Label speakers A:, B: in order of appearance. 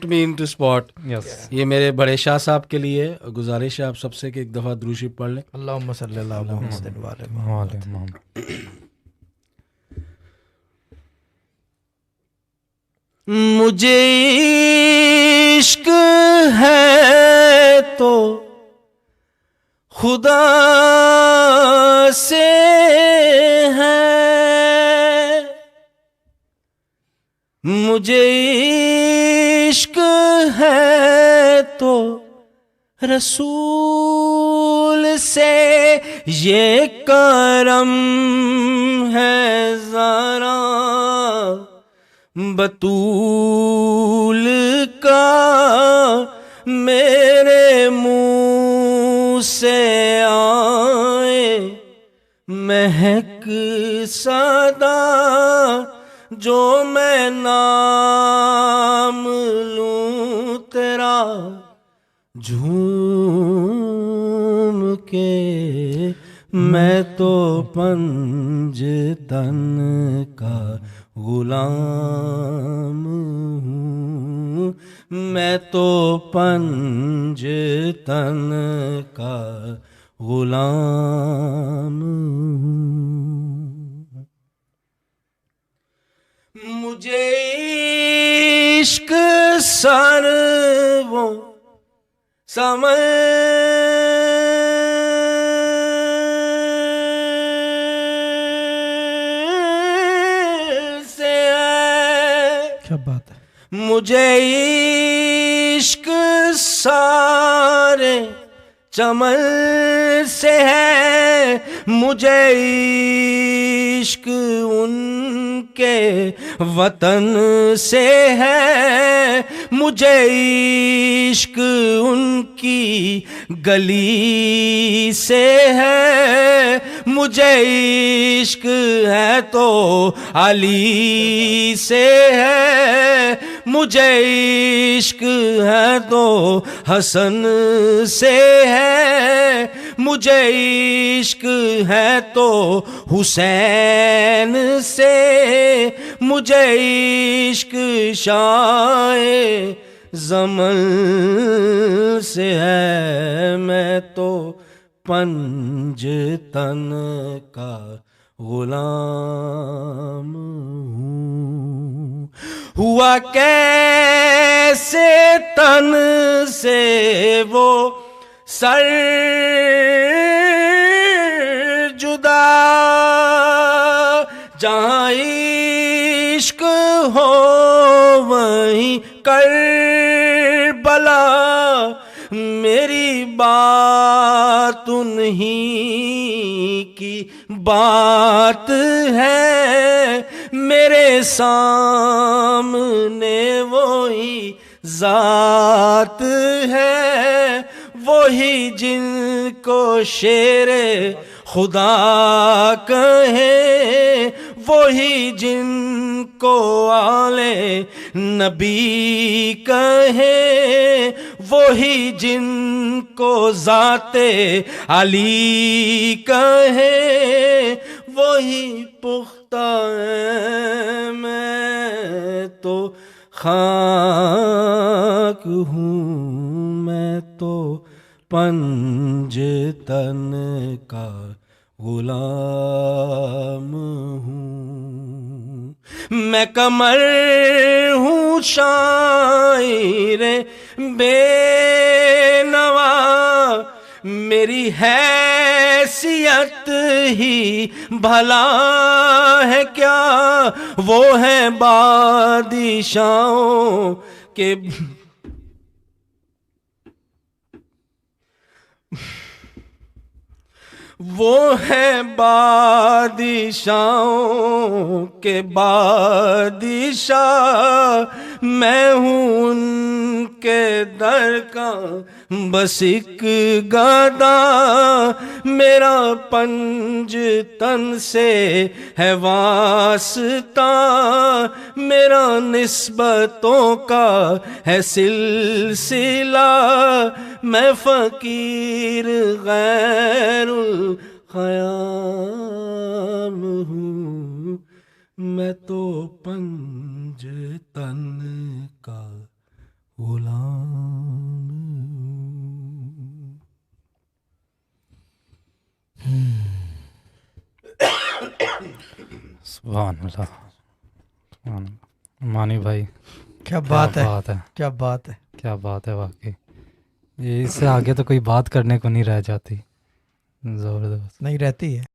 A: Me in to spot.
B: Yes
A: ये मेरे बड़े शाह साहब के लिए गुजारिश है आप सबसे कि एक दफ़ा द्रूशी पढ़ लें।
C: अल्लाहुम्मा सल्ली अला मुहम्मद व आले मुहम्मद।
A: मुझे इश्क है तो खुदा से है, मुझे इश्क है तो रसूल से, ये करम है ज़रा बतूल का, मेरे मुंह से आए महक सदा, जो मैं नाम लूं तेरा झूम के, मैं तो पंजतन का गुलाम हूँ, मैं तो पंजतन का गुलाम हूँ। मुझे इश्क सर्वों समझ से है,
C: क्या बात है।
A: मुझे इश्क सारे चमन से है, मुझे इश्क उनके वतन से है, मुझे इश्क उनकी गली से है, मुझे इश्क है तो अली से है, मुझे इश्क है तो हसन से है, मुझे इश्क है तो हुसैन से, मुझे इश्क शाए ज़मन से है, मैं तो पंजतन का गुलाम हूँ। हुआ कैसे तन से वो सर जुदा, जहाँ इश्क हो वहीं करबला, मेरी बात उन्हीं की बात है, मेरे सामने वही जात है, वही जिनको शेरे खुदा कहे, वही जिनको आले नबी कहे, वही जिनको जाते अली कहे, वही पुख्ता है, मैं तो खाक हूँ, मैं तो पंजतन का गुलाम हूँ। मैं कमर हूँ शायर बेनवा, मेरी हैसियत ही भला है क्या, वो है बादशाहों के वो है बादशाहों के बादशाह, मैं हूँ उनके दर का बस एक गदा, मेरा पंजतन से है वास्ता, मेरा निस्बतों का है सिलसिला, मैं फकीर गैरुल ख़याम हूँ, मैं तो पंजतन का
B: मानी भाई,
C: क्या बात है,
B: बात है,
C: क्या बात है।
B: क्या बात है वाकई। ये इससे आगे तो कोई बात करने को नहीं रह जाती। जबरदस्त।
C: नहीं रहती है।